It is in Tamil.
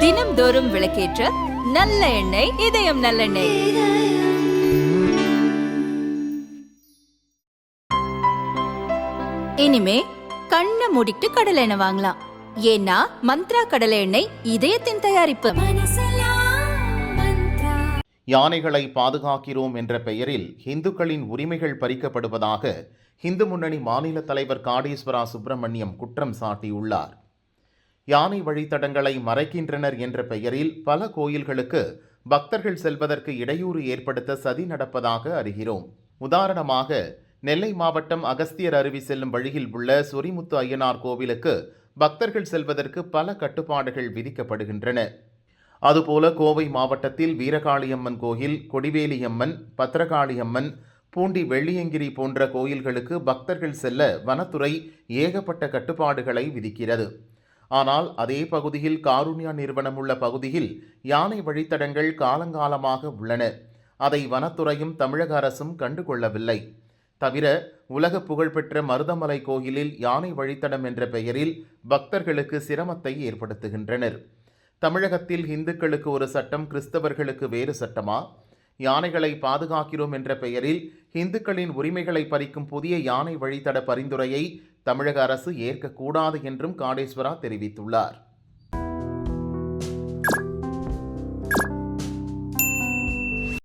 தினம்தோறும் விளக்கேற்ற நல்ல எண்ணெய் இதயம் நல்லெண்ணெய். இனிமே கண்ணை மூடிட்டு கடலை எண்ணெய் வாங்கலாம். ஏன்னா மந்த்ரா கடலை எண்ணெய் இதயத்தின் தயாரிப்பு. யானைகளை பாதுகாக்கிறோம் என்ற பெயரில் இந்துக்களின் உரிமைகள் பறிக்கப்படுவதாக இந்து முன்னணி மாநில தலைவர் காடேஸ்வரா சுப்பிரமணியம் குற்றம் சாட்டியுள்ளார். யானை வழித்தடங்களை மறைக்கின்றனர் என்ற பெயரில் பல கோயில்களுக்கு பக்தர்கள் செல்வதற்கு இடையூறு ஏற்படுத்த சதி நடப்பதாக அறிகிறோம். உதாரணமாக, நெல்லை மாவட்டம் அகஸ்தியர் அருவி செல்லும் வழியில் உள்ள சொரிமுத்து ஐயனார் கோவிலுக்கு பக்தர்கள் செல்வதற்கு பல கட்டுப்பாடுகள் விதிக்கப்படுகின்றன. அதுபோல கோவை மாவட்டத்தில் வீரகாளியம்மன் கோயில், கொடிவேலியம்மன், பத்திரகாளியம்மன், பூண்டி வெள்ளியங்கிரி போன்ற கோயில்களுக்கு பக்தர்கள் செல்ல வனத்துறை ஏகப்பட்ட கட்டுப்பாடுகளை விதிக்கிறது. ஆனால் அதே பகுதியில் காருண்யா நிறுவனம் உள்ள பகுதியில் யானை வழித்தடங்கள் காலங்காலமாக உள்ளன. அதை வனத்துறையும் தமிழக அரசும் கண்டுகொள்ளவில்லை. தவிர உலக புகழ்பெற்ற மருதமலை கோயிலில் யானை வழித்தடம் என்ற பெயரில் பக்தர்களுக்கு சிரமத்தை ஏற்படுத்துகின்றனர். தமிழகத்தில் இந்துக்களுக்கு ஒரு சட்டம், கிறிஸ்தவர்களுக்கு வேறு சட்டமா? யானைகளை பாதுகாக்கிறோம் என்ற பெயரில் இந்துக்களின் உரிமைகளை பறிக்கும் புதிய யானை வழித்தட பரிந்துரையை தமிழக அரசு ஏற்கக்கூடாது என்றும் காடேஸ்வரா தெரிவித்துள்ளார்.